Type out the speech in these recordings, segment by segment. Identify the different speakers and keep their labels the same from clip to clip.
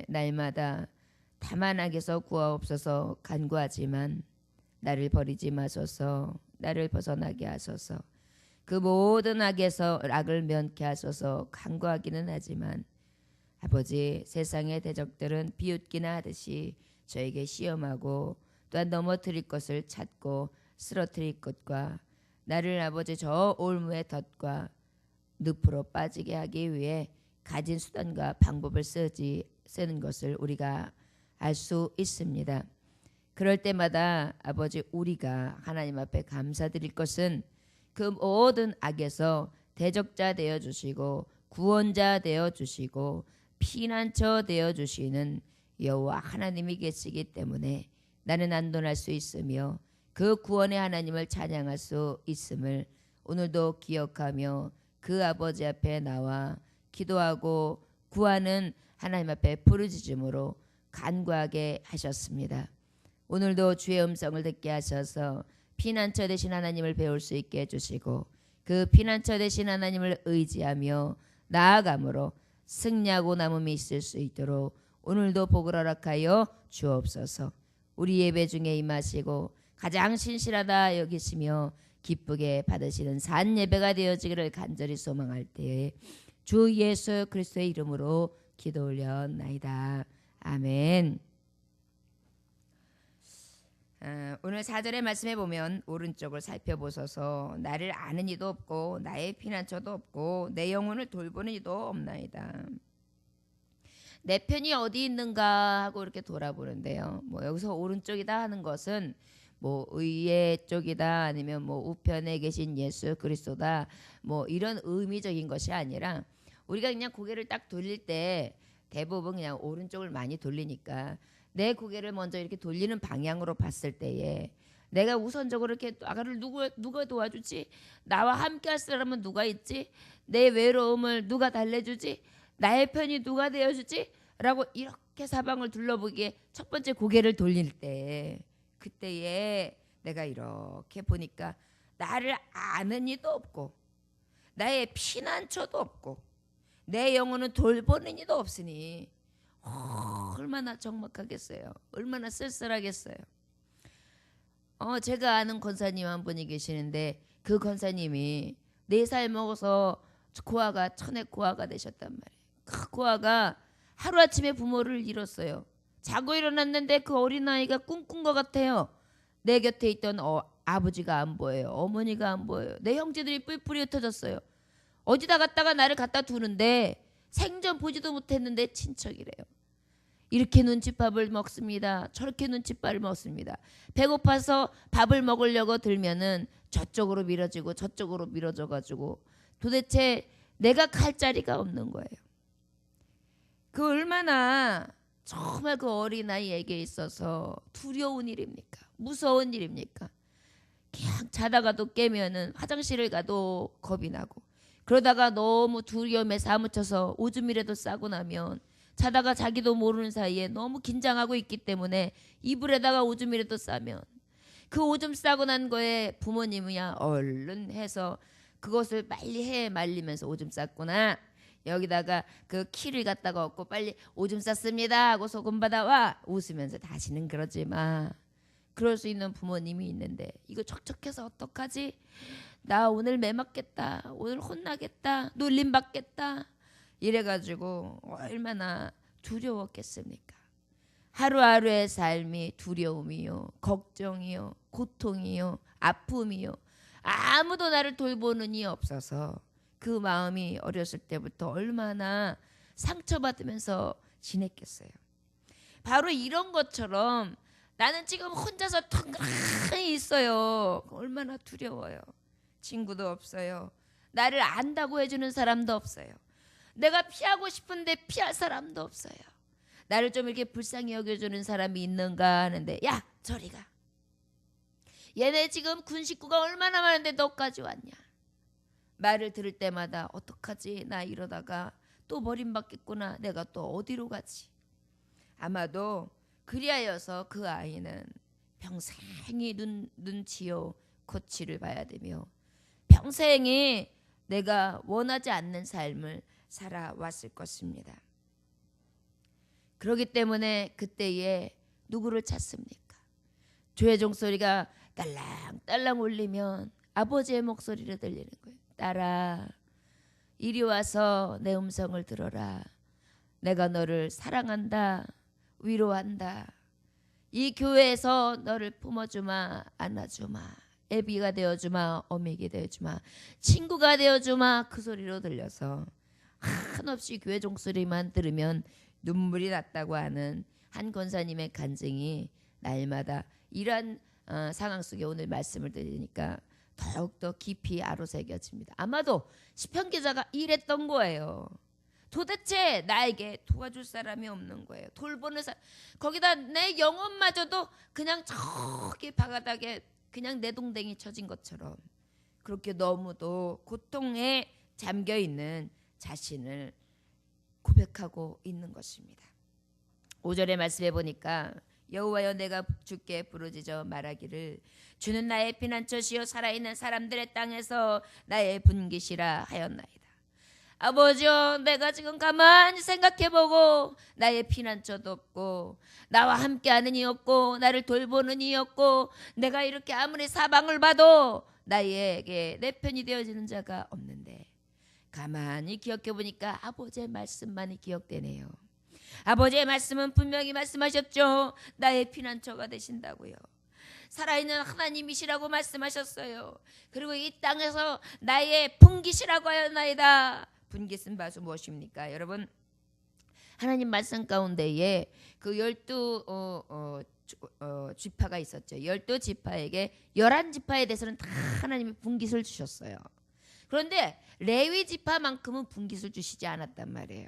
Speaker 1: 날마다 다만 악에서 구하옵소서 간구하지만 나를 버리지 마소서, 나를 벗어나게 하소서. 그 모든 악을 면케 하소서 간구하기는 하지만 아버지, 세상의 대적들은 비웃기나 하듯이 저에게 시험하고 또한 넘어뜨릴 것을 찾고 쓰러뜨릴 것과 나를 아버지 저 올무의 덫과 늪으로 빠지게 하기 위해 가진 수단과 방법을 쓰는 것을 우리가 알 수 있습니다. 그럴 때마다 아버지, 우리가 하나님 앞에 감사드릴 것은 그 모든 악에서 대적자 되어 주시고 구원자 되어 주시고 피난처 되어 주시는 여호와 하나님이 계시기 때문에 나는 안돈할 수 있으며 그 구원의 하나님을 찬양할 수 있음을 오늘도 기억하며 그 아버지 앞에 나와 기도하고 구하는 하나님 앞에 부르짖음으로 간구하게 하셨습니다. 오늘도 주의 음성을 듣게 하셔서 피난처 되신 하나님을 배울 수 있게 해주시고 그 피난처 되신 하나님을 의지하며 나아감으로 승리하고 남음이 있을 수 있도록 오늘도 복을 허락하여 주옵소서. 우리 예배 중에 임하시고 가장 신실하다 여기시며 기쁘게 받으시는 산 예배가 되어지기를 간절히 소망할 때에 주 예수 그리스도의 이름으로 기도 올려나이다. 아멘. 오늘 4절의 말씀에 보면 오른쪽을 살펴보소서 나를 아는 이도 없고 나의 피난처도 없고 내 영혼을 돌보는 이도 없나이다. 내 편이 어디 있는가 하고 이렇게 돌아보는데요. 뭐 여기서 오른쪽이다 하는 것은 뭐 의의 쪽이다 아니면 뭐 우편에 계신 예수 그리스도다 뭐 이런 의미적인 것이 아니라 우리가 그냥 고개를 딱 돌릴 때 대부분 그냥 오른쪽을 많이 돌리니까 내 고개를 먼저 이렇게 돌리는 방향으로 봤을 때에 내가 우선적으로 이렇게 나를 누가 도와주지? 나와 함께 할 사람은 누가 있지? 내 외로움을 누가 달래주지? 나의 편이 누가 되어주지? 라고 이렇게 사방을 둘러보기에 첫 번째 고개를 돌릴 때 그때에 내가 이렇게 보니까 나를 아는 이도 없고 나의 피난처도 없고 내 영혼은 돌보는 이도 없으니 얼마나 적막하겠어요. 얼마나 쓸쓸하겠어요. 제가 아는 권사님 한 분이 계시는데 그 권사님이 4살 먹어서 천의 고아가 되셨단 말이에요. 그 고아가 하루아침에 부모를 잃었어요. 자고 일어났는데 그 어린아이가 꿈꾼 것 같아요. 내 곁에 있던 아버지가 안 보여요. 어머니가 안 보여요. 내 형제들이 뿔뿔이 흩어졌어요. 어디다 갔다가 나를 갖다 두는데 생전 보지도 못했는데 친척이래요. 이렇게 눈칫밥을 먹습니다. 저렇게 눈칫밥을 먹습니다. 배고파서 밥을 먹으려고 들면은 저쪽으로 밀어지고 저쪽으로 밀어져가지고 도대체 내가 갈 자리가 없는 거예요. 그 얼마나 정말 그 어린아이에게 있어서 두려운 일입니까? 무서운 일입니까? 그냥 자다가도 깨면은 화장실을 가도 겁이 나고 그러다가 너무 두려움에 사무쳐서 오줌이라도 싸고 나면 자다가 자기도 모르는 사이에 너무 긴장하고 있기 때문에 이불에다가 오줌이라도 싸면 그 오줌 싸고 난 거에 부모님이야 얼른 해서 그것을 빨리 해 말리면서 오줌 쌌구나. 여기다가 그 키를 갖다가 얻고 빨리 오줌 쌌습니다 하고 소금 받아와 웃으면서 다시는 그러지 마. 그럴 수 있는 부모님이 있는데 이거 척척해서 어떡하지? 나 오늘 매 맞겠다. 오늘 혼나겠다. 놀림 받겠다. 이래가지고 얼마나 두려웠겠습니까? 하루하루의 삶이 두려움이요, 걱정이요, 고통이요, 아픔이요. 아무도 나를 돌보는 이 없어서 그 마음이 어렸을 때부터 얼마나 상처받으면서 지냈겠어요. 바로 이런 것처럼 나는 지금 혼자서 텅그랑히 있어요. 얼마나 두려워요. 친구도 없어요. 나를 안다고 해주는 사람도 없어요. 내가 피하고 싶은데 피할 사람도 없어요. 나를 좀 이렇게 불쌍히 여겨주는 사람이 있는가 하는데 야 저리 가. 얘네 지금 군 식구가 얼마나 많은데 너까지 왔냐. 말을 들을 때마다 어떡하지 나 이러다가 또 버림받겠구나. 내가 또 어디로 가지. 아마도 그리하여서 그 아이는 평생이 눈치요 코치를 봐야 되며 평생이 내가 원하지 않는 삶을 살아왔을 것입니다. 그렇기 때문에 그때에 누구를 찾습니까? 주의 종소리가 딸랑딸랑 울리면 아버지의 목소리를 들리는 거예요. 딸아, 이리 와서 내 음성을 들어라. 내가 너를 사랑한다. 위로한다. 이 교회에서 너를 품어주마. 안아주마. 애비가 되어주마. 어미게 되어주마. 친구가 되어주마. 그 소리로 들려서 한없이 교회 종소리만 들으면 눈물이 났다고 하는 한 권사님의 간증이 날마다 이러한 상황 속에 오늘 말씀을 들으니까 더욱더 깊이 아로새겨집니다. 아마도 시편 기자가 이랬던 거예요. 도대체 나에게 도와줄 사람이 없는 거예요. 돌보는 사람, 거기다 내 영혼마저도 그냥 저기 바가닥에 그냥 내동댕이 쳐진 것처럼 그렇게 너무도 고통에 잠겨있는 자신을 고백하고 있는 것입니다. 5절의 말씀에 보니까 여호와여 내가 주께 부르짖어 말하기를 주는 나의 피난처시요 살아있는 사람들의 땅에서 나의 분깃이라 하였나이다. 아버지여 내가 지금 가만히 생각해보고 나의 피난처도 없고 나와 함께하는 이 없고 나를 돌보는 이 없고 내가 이렇게 아무리 사방을 봐도 나에게 내 편이 되어지는 자가 없는데 가만히 기억해보니까 아버지의 말씀만이 기억되네요. 아버지의 말씀은 분명히 말씀하셨죠. 나의 피난처가 되신다고요. 살아있는 하나님이시라고 말씀하셨어요. 그리고 이 땅에서 나의 분깃이라고 하였나이다. 분깃은 바로 무엇입니까? 여러분 하나님 말씀 가운데에 그 12 지파가 있었죠. 12지파에게 11지파에 대해서는 다 하나님이 분깃을 주셨어요. 그런데 레위 지파만큼은 분깃을 주시지 않았단 말이에요.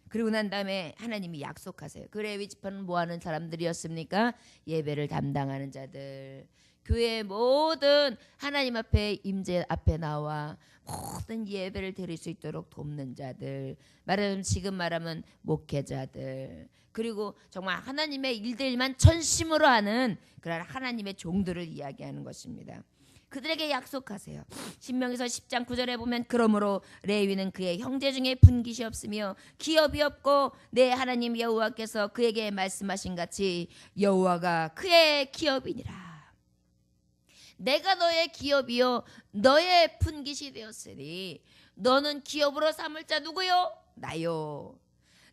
Speaker 1: 그리고 난 다음에 하나님이 약속하세요. 그 레위 지파는 뭐하는 사람들이었습니까? 예배를 담당하는 자들, 교회의 모든 하나님 앞에 임재 앞에 나와 모든 예배를 드릴 수 있도록 돕는 자들, 말하자면 지금 말하면 목회자들, 그리고 정말 하나님의 일들만 전심으로 하는 그런 하나님의 종들을 이야기하는 것입니다. 그들에게 약속하세요. 신명기서 10장 9절에 보면 그러므로 레위는 그의 형제 중에 분깃이 없으며 기업이 없고 내 하나님 여호와께서 그에게 말씀하신 같이 여호와가 그의 기업이니라. 내가 너의 기업이요 너의 분깃이 되었으니 너는 기업으로 삼을 자 누구요? 나요.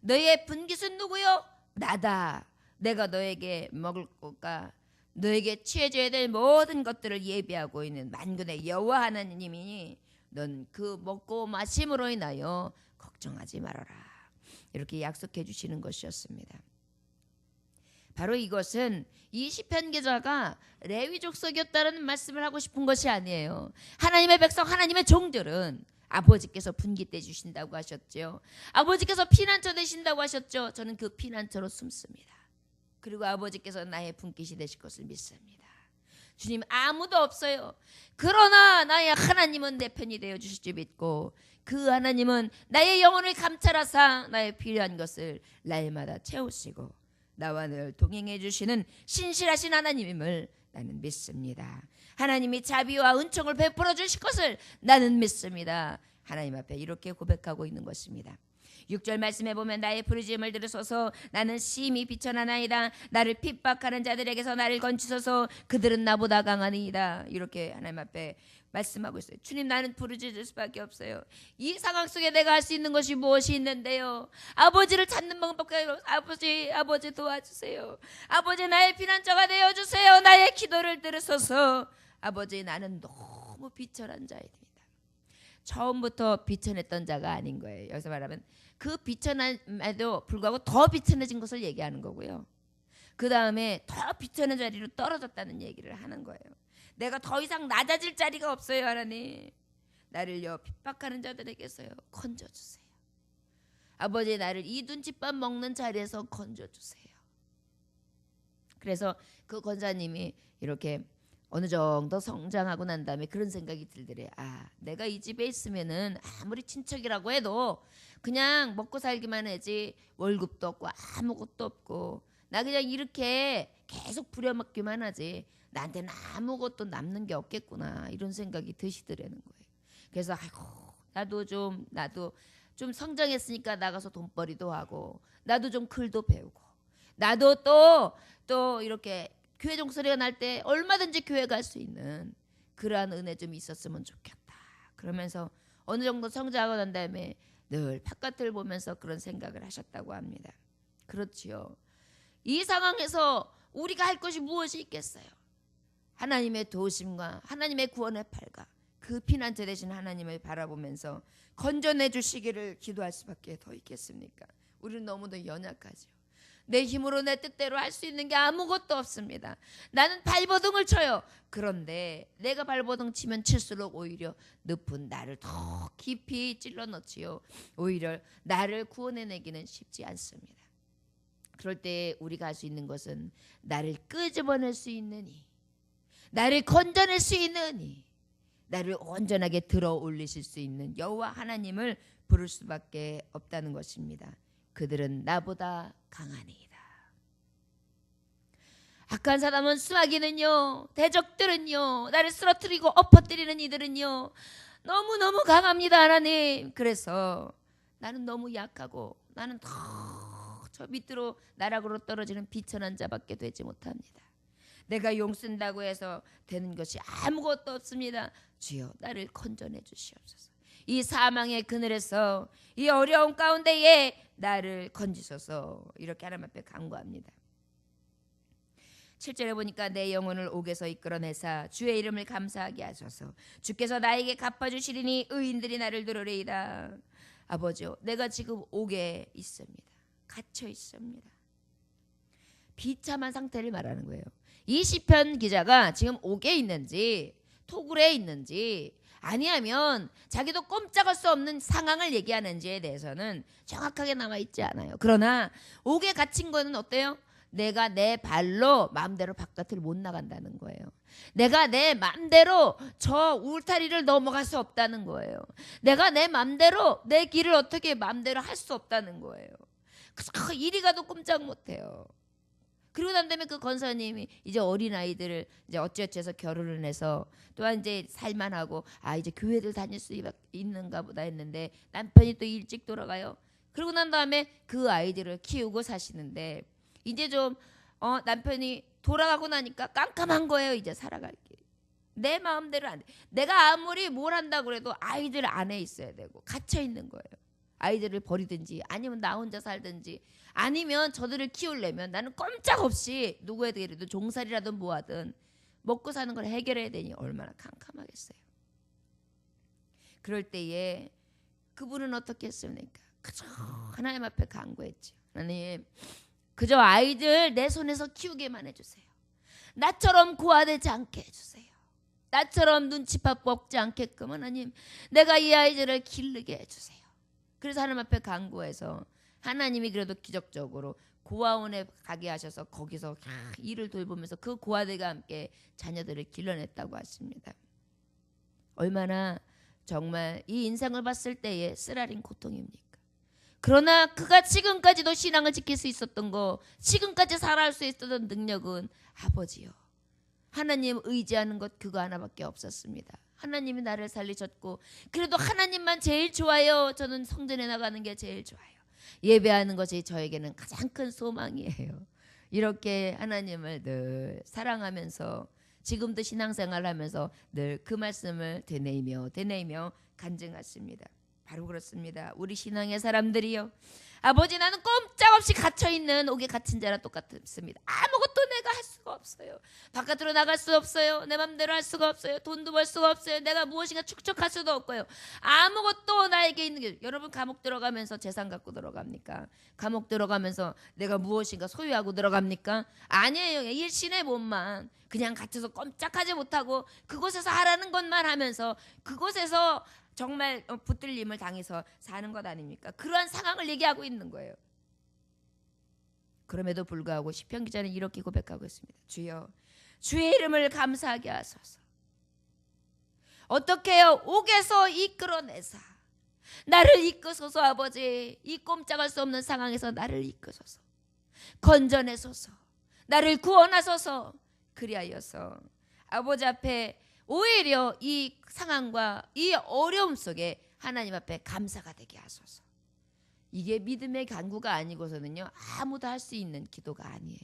Speaker 1: 너의 분깃은 누구요? 나다. 내가 너에게 먹을 것과 너에게 취해줘야 될 모든 것들을 예비하고 있는 만군의 여호와 하나님이니 넌 그 먹고 마심으로 인하여 걱정하지 말아라. 이렇게 약속해 주시는 것이었습니다. 바로 이것은 이 시편 기자가 레위 족속이었다는 말씀을 하고 싶은 것이 아니에요. 하나님의 백성, 하나님의 종들은 아버지께서 분깃해 주신다고 하셨죠. 아버지께서 피난처 되신다고 하셨죠. 저는 그 피난처로 숨습니다. 그리고 아버지께서 나의 분깃이 되실 것을 믿습니다. 주님 아무도 없어요. 그러나 나의 하나님은 내 편이 되어 주실 줄 믿고 그 하나님은 나의 영혼을 감찰하사 나의 필요한 것을 날마다 채우시고 나와 늘 동행해 주시는 신실하신 하나님임을 나는 믿습니다. 하나님이 자비와 은총을 베풀어 주실 것을 나는 믿습니다. 하나님 앞에 이렇게 고백하고 있는 것입니다. 6절 말씀해 보면 나의 부르짖음을 들으소서 나는 심히 비천하나이다. 나를 핍박하는 자들에게서 나를 건지소서 그들은 나보다 강하니이다. 이렇게 하나님 앞에 말씀하고 있어요. 주님 나는 부르짖을 수밖에 없어요. 이 상황 속에 내가 할 수 있는 것이 무엇이 있는데요. 아버지를 찾는 방법밖에 없어요. 아버지 도와주세요. 아버지 나의 피난처가 되어주세요. 나의 기도를 들으소서. 아버지 나는 너무 비천한 자입니다. 처음부터 비천했던 자가 아닌 거예요. 여기서 말하면 그 비천함에도 불구하고 더 비천해진 것을 얘기하는 거고요. 그 다음에 더 비천한 자리로 떨어졌다는 얘기를 하는 거예요. 내가 더 이상 낮아질 자리가 없어요. 하나님 나를요 핍박하는 자들에게서요 건져주세요. 아버지 나를 이 눈칫밥 먹는 자리에서 건져주세요. 그래서 그 권사님이 이렇게 어느 정도 성장하고 난 다음에 그런 생각이 들더래. 아 내가 이 집에 있으면은 아무리 친척이라고 해도 그냥 먹고 살기만 하지 월급도 없고 아무것도 없고 나 그냥 이렇게 계속 부려먹기만 하지 나한테는 아무것도 남는 게 없겠구나 이런 생각이 드시더라는 거예요. 그래서 아이고 나도 좀 성장했으니까 나가서 돈벌이도 하고 나도 좀 글도 배우고 나도 또 이렇게 교회 종소리가 날 때 얼마든지 교회 갈 수 있는 그러한 은혜 좀 있었으면 좋겠다. 그러면서 어느 정도 성장하고 난 다음에 늘 바깥을 보면서 그런 생각을 하셨다고 합니다. 그렇지요. 이 상황에서 우리가 할 것이 무엇이 있겠어요? 하나님의 도우심과 하나님의 구원의 팔과 그 피난처 되신 하나님을 바라보면서 건져내 주시기를 기도할 수밖에 더 있겠습니까? 우리는 너무도 연약하죠. 내 힘으로 내 뜻대로 할 수 있는 게 아무것도 없습니다. 나는 발버둥을 쳐요. 그런데 내가 발버둥 치면 칠수록 오히려 늪은 나를 더 깊이 찔러 넣지요. 오히려 나를 구원해내기는 쉽지 않습니다. 그럴 때 우리가 할 수 있는 것은 나를 끄집어낼 수 있는 이, 나를 건져낼 수 있는 이, 나를 온전하게 들어 올리실 수 있는 여호와 하나님을 부를 수밖에 없다는 것입니다. 그들은 나보다 강하니이다. 악한 사람은 수마귀는요, 대적들은요, 나를 쓰러뜨리고 엎어뜨리는 이들은요 너무너무 강합니다. 하나님. 그래서 나는 너무 약하고 나는 더 저 밑으로 나락으로 떨어지는 비천한 자밖에 되지 못합니다. 내가 용 쓴다고 해서 되는 것이 아무것도 없습니다. 주여 나를 건져내 주시옵소서. 이 사망의 그늘에서 이 어려운 가운데에 나를 건지소서. 이렇게 하나님 앞에 간구합니다. 7절에 보니까 내 영혼을 옥에서 이끌어내사 주의 이름을 감사하게 하소서. 주께서 나에게 갚아주시리니 의인들이 나를 들으리이다. 아버지요, 내가 지금 옥에 있습니다. 갇혀 있습니다. 비참한 상태를 말하는 거예요. 이 시편 기자가 지금 옥에 있는지 토굴에 있는지 아니하면 자기도 꼼짝할 수 없는 상황을 얘기하는지에 대해서는 정확하게 나와 있지 않아요. 그러나 옥에 갇힌 거는 어때요? 내가 내 발로 마음대로 바깥을 못 나간다는 거예요. 내가 내 마음대로 저 울타리를 넘어갈 수 없다는 거예요. 내가 내 마음대로 내 길을 어떻게 마음대로 할 수 없다는 거예요. 그래서 이리 가도 꼼짝 못해요. 그리고 난 다음에 그 권사님이 이제 어린아이들을 이제 어찌어찌해서 결혼을 해서 또한 이제 살만하고 이제 교회를 다닐 수 있는가 보다 했는데 남편이 또 일찍 돌아가요. 그러고 난 다음에 그 아이들을 키우고 사시는데 이제 좀 남편이 돌아가고 나니까 깜깜한 거예요. 이제 살아갈 게. 내 마음대로 안 돼. 내가 아무리 뭘 한다고 해도 아이들 안에 있어야 되고 갇혀 있는 거예요. 아이들을 버리든지 아니면 나 혼자 살든지 아니면 저들을 키우려면 나는 꼼짝없이 누구에게라도 종살이라든 뭐하든 먹고 사는 걸 해결해야 되니 얼마나 캄캄하겠어요. 그럴 때에 그분은 어떻게 했습니까? 그저 하나님 앞에 간구했죠. 하나님, 그저 아이들 내 손에서 키우게만 해주세요. 나처럼 고아되지 않게 해주세요. 나처럼 눈치밥 먹지 않게끔 하나님, 내가 이 아이들을 기르게 해주세요. 그래서 하나님 앞에 간구해서 하나님이 그래도 기적적으로 고아원에 가게 하셔서 거기서 일을 돌보면서 그 고아들과 함께 자녀들을 길러냈다고 하십니다. 얼마나 정말 이 인생을 봤을 때의 쓰라린 고통입니까? 그러나 그가 지금까지도 신앙을 지킬 수 있었던 거, 지금까지 살아갈 수 있었던 능력은 아버지요, 하나님 의지하는 것 그거 하나밖에 없었습니다. 하나님이 나를 살리셨고 그래도 하나님만 제일 좋아요. 저는 성전에 나가는 게 제일 좋아요. 예배하는 것이 저에게는 가장 큰 소망이에요. 이렇게 하나님을 늘 사랑하면서 지금도 신앙생활하면서 늘 그 말씀을 되뇌이며 간증하십니다. 바로 그렇습니다. 우리 신앙의 사람들이요, 아버지 나는 꼼짝없이 갇혀있는 옥에 갇힌 자랑 똑같습니다. 아무것도 내가 할 수가 없어요. 바깥으로 나갈 수 없어요. 내 맘대로 할 수가 없어요. 돈도 벌 수가 없어요. 내가 무엇인가 축적할 수도 없고요. 아무것도 나에게 있는 게, 여러분 감옥 들어가면서 재산 갖고 들어갑니까? 감옥 들어가면서 내가 무엇인가 소유하고 들어갑니까? 아니에요. 일신의 몸만 그냥 갇혀서 꼼짝하지 못하고 그곳에서 하라는 것만 하면서 그곳에서 정말 붙들림을 당해서 사는 것 아닙니까? 그러한 상황을 얘기하고 있는 거예요. 그럼에도 불구하고 시편 기자는 이렇게 고백하고 있습니다. 주여, 주의 이름을 감사하게 하소서. 어떻게 해요? 옥에서 이끌어내사 나를 이끄소서. 아버지, 이 꼼짝할 수 없는 상황에서 나를 이끄소서. 건져내소서. 나를 구원하소서. 그리하여서 아버지 앞에 오히려 이 상황과 이 어려움 속에 하나님 앞에 감사가 되게 하소서. 이게 믿음의 간구가 아니고서는요 아무도 할 수 있는 기도가 아니에요.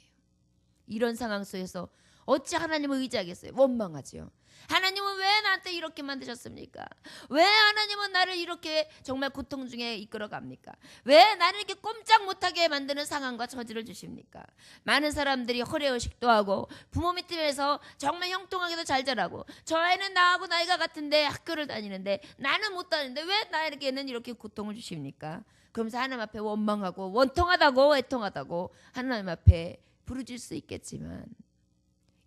Speaker 1: 이런 상황 속에서 어찌 하나님을 의지하겠어요? 원망하지요. 하나님은 왜 나한테 이렇게 만드셨습니까? 왜 하나님은 나를 이렇게 정말 고통 중에 이끌어갑니까? 왜 나를 이렇게 꼼짝 못하게 만드는 상황과 처지를 주십니까? 많은 사람들이 허례의식도 하고 부모 밑에서 정말 형통하게도 잘 자라고 저 아이는 나하고 나이가 같은데 학교를 다니는데 나는 못 다니는데 왜 나에게는 이렇게 고통을 주십니까? 그러면서 하나님 앞에 원망하고 원통하다고 애통하다고 하나님 앞에 부르질 수 있겠지만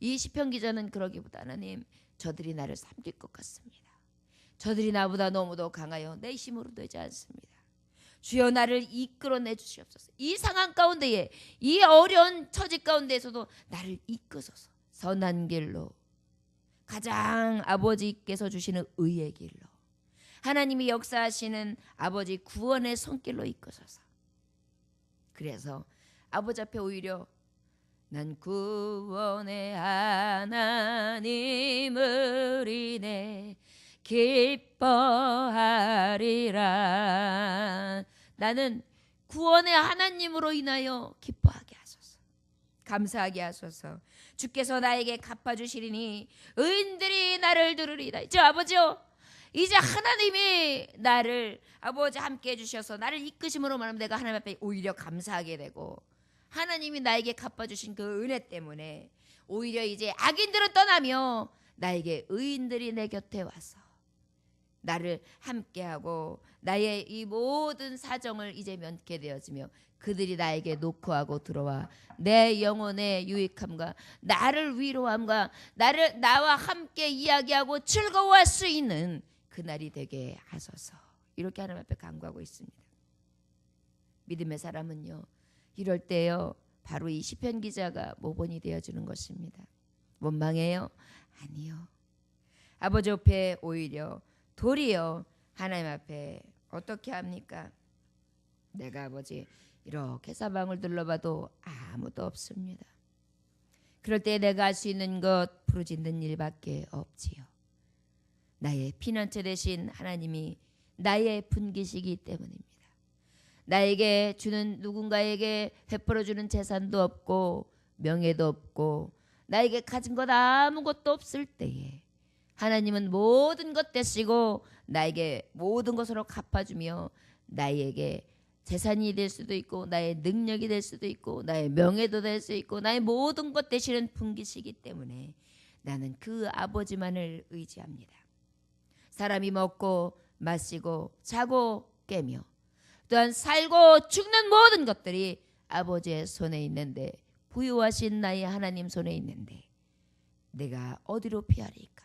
Speaker 1: 이 시편 기자는 그러기보다 하나님 저들이 나를 삼킬 것 같습니다. 저들이 나보다 너무도 강하여 내 힘으로 되지 않습니다. 주여 나를 이끌어내 주시옵소서. 이 상황 가운데에 이 어려운 처지 가운데에서도 나를 이끄소서. 선한 길로 가장 아버지께서 주시는 의의 길로 하나님이 역사하시는 아버지 구원의 손길로 이끄소서. 그래서 아버지 앞에 오히려 난 구원의 하나님을 인해 기뻐하리라. 나는 구원의 하나님으로 인하여 기뻐하게 하소서. 감사하게 하소서. 주께서 나에게 갚아주시리니 의인들이 나를 들으리다. 이제 아버지요, 이제 하나님이 나를 아버지 함께 해주셔서 나를 이끄심으로 말하면 내가 하나님 앞에 오히려 감사하게 되고 하나님이 나에게 갚아주신 그 은혜 때문에 오히려 이제 악인들은 떠나며 나에게 의인들이 내 곁에 와서 나를 함께하고 나의 이 모든 사정을 이제 면케 되어지며 그들이 나에게 노크하고 들어와 내 영혼의 유익함과 나를 위로함과 나와 함께 이야기하고 즐거워할 수 있는 그날이 되게 하소서. 이렇게 하나님 앞에 간구하고 있습니다. 믿음의 사람은요 이럴 때요 바로 이 시편 기자가 모본이 되어주는 것입니다. 원망해요? 아니요. 아버지 앞에 오히려 도리어 하나님 앞에 어떻게 합니까? 내가 아버지 이렇게 사방을 둘러봐도 아무도 없습니다. 그럴 때 내가 할 수 있는 것 부르짖는 일밖에 없지요. 나의 피난처 되신 하나님이 나의 분기시기 때문입니다. 나에게 주는 누군가에게 베풀어주는 재산도 없고 명예도 없고 나에게 가진 것 아무것도 없을 때에 하나님은 모든 것 되시고 나에게 모든 것으로 갚아주며 나에게 재산이 될 수도 있고 나의 능력이 될 수도 있고 나의 명예도 될 수 있고 나의 모든 것 되시는 분기시기 때문에 나는 그 아버지만을 의지합니다. 사람이 먹고 마시고 자고 깨며 또한 살고 죽는 모든 것들이 아버지의 손에 있는데 부유하신 나의 하나님 손에 있는데 내가 어디로 피하리까?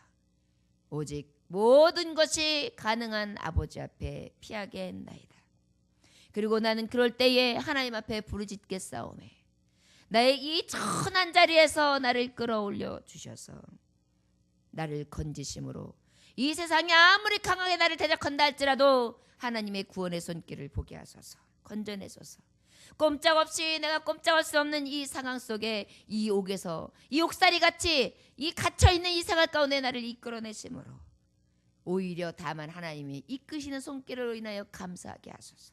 Speaker 1: 오직 모든 것이 가능한 아버지 앞에 피하겠나이다. 그리고 나는 그럴 때에 하나님 앞에 부르짖겠사오매 나의 이 천한 자리에서 나를 끌어올려 주셔서 나를 건지심으로 이 세상이 아무리 강하게 나를 대적한다 할지라도 하나님의 구원의 손길을 보게 하소서. 건져내소서. 꼼짝없이 내가 꼼짝할 수 없는 이 상황 속에 이 옥에서 이 옥살이같이 이 갇혀있는 이 생활 가운데 나를 이끌어내심으로 오히려 다만 하나님이 이끄시는 손길을 인하여 감사하게 하소서.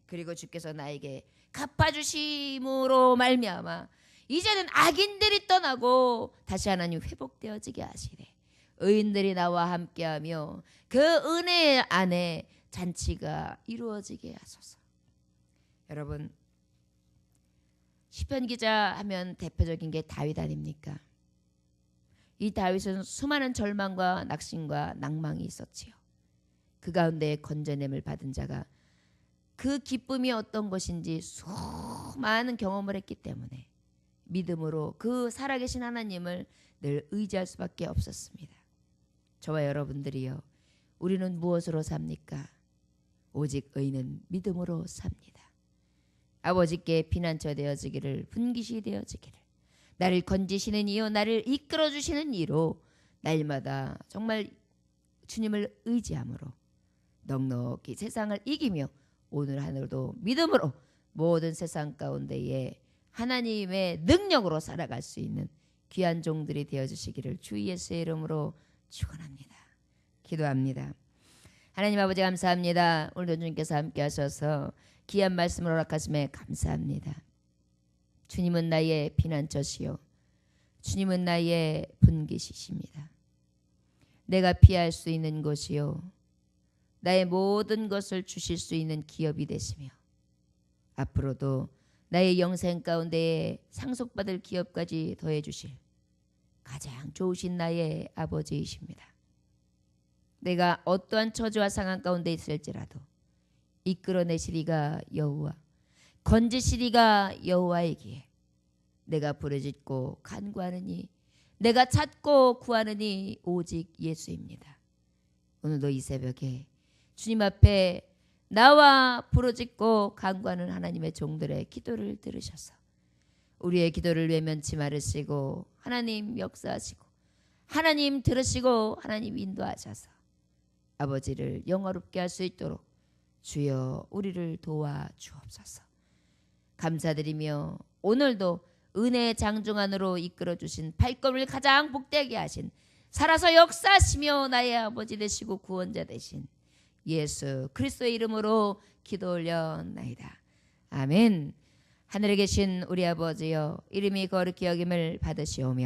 Speaker 1: 그리고 주께서 나에게 갚아주심으로 말미암아 이제는 악인들이 떠나고 다시 하나님 회복되어지게 하시되 의인들이 나와 함께하며 그 은혜 안에 잔치가 이루어지게 하소서. 여러분 시편 기자 하면 대표적인 게 다윗 아닙니까? 이 다윗은 수많은 절망과 낙심과 낭망이 있었지요. 그 가운데 건져냄을 받은 자가 그 기쁨이 어떤 것인지 수많은 경험을 했기 때문에 믿음으로 그 살아계신 하나님을 늘 의지할 수밖에 없었습니다. 저와 여러분들이요 우리는 무엇으로 삽니까? 오직 의인은 믿음으로 삽니다. 아버지께 피난처 되어지기를 분기시 되어지기를 나를 건지시는 이요 나를 이끌어주시는 이로 날마다 정말 주님을 의지함으로 넉넉히 세상을 이기며 오늘 하늘도 믿음으로 모든 세상 가운데에 하나님의 능력으로 살아갈 수 있는 귀한 종들이 되어주시기를 주 예수의 이름으로 축원합니다. 기도합니다. 하나님 아버지 감사합니다. 오늘도 주님께서 함께 하셔서 귀한 말씀을 허락하심에 감사합니다. 주님은 나의 피난처시요 주님은 나의 분깃이십니다. 내가 피할 수 있는 곳이요 나의 모든 것을 주실 수 있는 기업이 되시며 앞으로도 나의 영생 가운데에 상속받을 기업까지 더해 주실 가장 좋으신 나의 아버지이십니다. 내가 어떠한 처지와 상황 가운데 있을지라도 이끌어내시리가 여호와 건지시리가 여호와이기에 내가 부르짖고 간구하느니 내가 찾고 구하느니 오직 예수입니다. 오늘도 이 새벽에 주님 앞에 나와 부르짖고 간구하는 하나님의 종들의 기도를 들으셔서 우리의 기도를 외면치 말으시고 하나님 역사하시고 하나님 들으시고 하나님 인도하셔서 아버지를 영화롭게 할 수 있도록 주여 우리를 도와 주옵소서. 감사드리며 오늘도 은혜의 장중 안으로 이끌어주신 발걸음을 가장 복되게 하신 살아서 역사하시며 나의 아버지 되시고 구원자 되신 예수 그리스도의 이름으로 기도 올려나이다. 아멘. 하늘에 계신 우리 아버지여 이름이 거룩히 여김을 받으시오며